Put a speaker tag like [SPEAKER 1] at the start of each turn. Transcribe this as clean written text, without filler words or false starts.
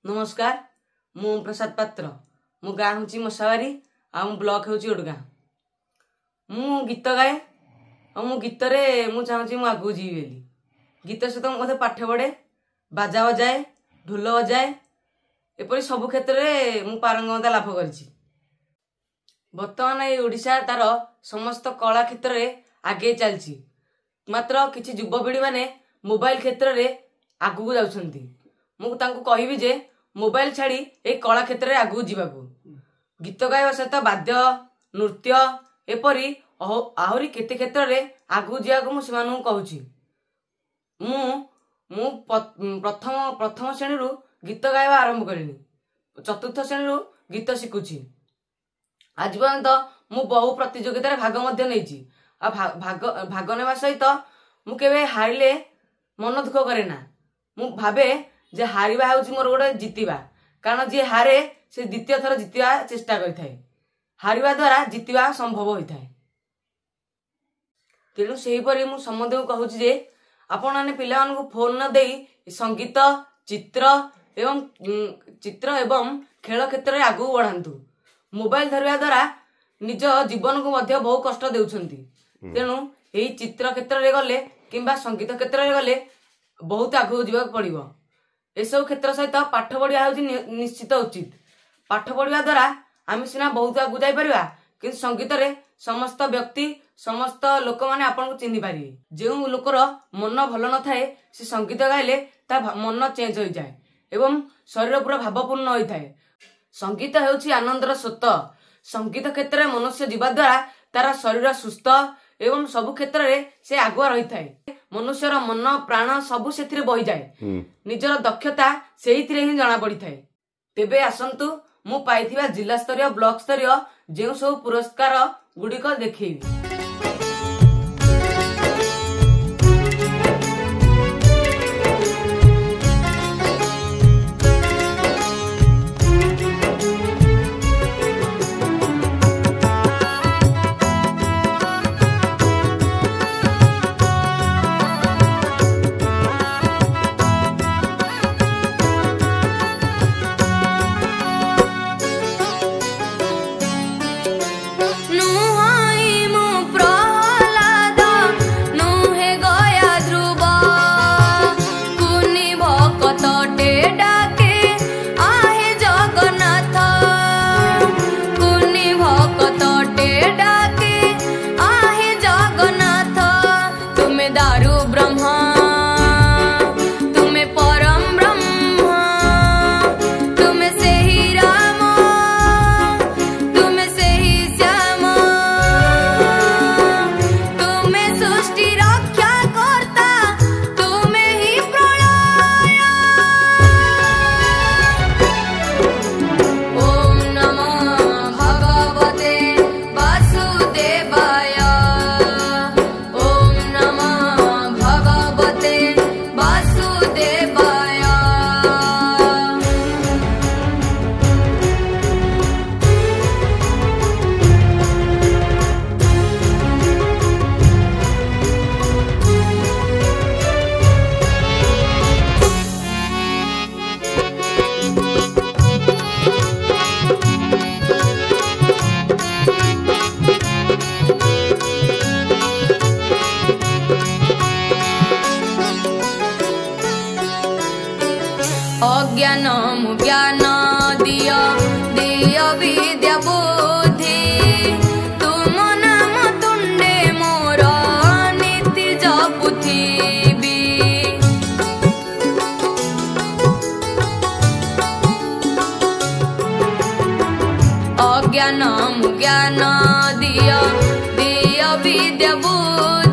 [SPEAKER 1] नमस्कार मु प्रसाद पात्र मो गाँ हूँ मशावारी आ ब्लॉक हूँ ओडगाँ। मु गीत गाए और मो गीत मु चाहूँगी मु आगू जी बोली गीत सहित मत पाठ पढ़े बाजा बजाए ढोल बजाए एपरी सबु क्षेत्र में मु पारंगमता लाभ करिछि। वर्तमान ये ओडिशा तार समस्त कला क्षेत्र में आगे चलछि मात्र किछि युवपीढ़ी माने मोबाइल क्षेत्र में आगू जाउछंती। मु तांको कहिबी जे मोबाइल छाड़ी ए कला क्षेत्र में आगू जीवाकू गीत गाइबा सहित वाद्य नृत्य एपरी आहरी केते क्षेत्र में आगू जीवाकू मु सेमानू कहूछि। मु प्रथम श्रेणी रु गीत गाइबा आरंभ करिनी, चतुर्थ श्रेणी रु गीत शिखुछि। आज पर्यंत मु बहु प्रतियोगिता भाग मध्य नेछि। भाग नेबा सहित मु केबे हारिले मन दुख करे ना। मु भाबे जे हारिबा होछि मोर गोटे जितिबा, कारण जे हारे से द्वितीय थर जितिबा चेष्टा करिथाय। हारिबा द्वारा जितिबा संभव होइथाय। तेणु सेहीपरि मु समस्त कहूछि जे आपण माने पिला मानकु फोन न देई संगीत चित्र एवं खेल क्षेत्र में आगू बढ़ातु। मोबाइल धरवा द्वारा निज जीवन को मध्य बहु कष्ट देउछंती। तेणु यही चित्र क्षेत्र में गले किंबा संगीत क्षेत्र में गले बहुत आगू जीवा पड़िबो। ए सब क्षेत्र सहित पाठ पढ़िया होछि निश्चित उचित। पाठ पढ़िया द्वारा आम सीना बहुत आगू जाई परिबा, किंतु संगीत रे समस्त व्यक्ति समस्त लोक माने आपन को चिन्हि पारिबे। जेउ लोकर मन भल न थाए से संगीत गाइले ता मन चेंज हो जाए एवं शरीर पूरा भावपूर्ण होता है। संगीत हेउछि आनंदर स्रोत। संगीत क्षेत्र में मनुष्य जीवा द्वारा तार शरीर सुस्थ एवं सबु क्षेत्र में से आगुआ रही थाए। मनुष्यर मन प्राण सबु सेथिरे बहि जाए। निजर दक्षता सेहिथिरे ही जना पड़ी थाए। तेबे आसंतु मु पाइथिबा जिला स्तरीय ब्लॉक स्तरीय जेउ सब पुरस्कार गुड़िक देखैबी।
[SPEAKER 2] अज्ञान ज्ञान दिय दिय विद्या बुद्धि तुम नाम तुंडे मोर नीति जपुथिबी। अज्ञान ज्ञान दिय दिय विद्या बुद्धि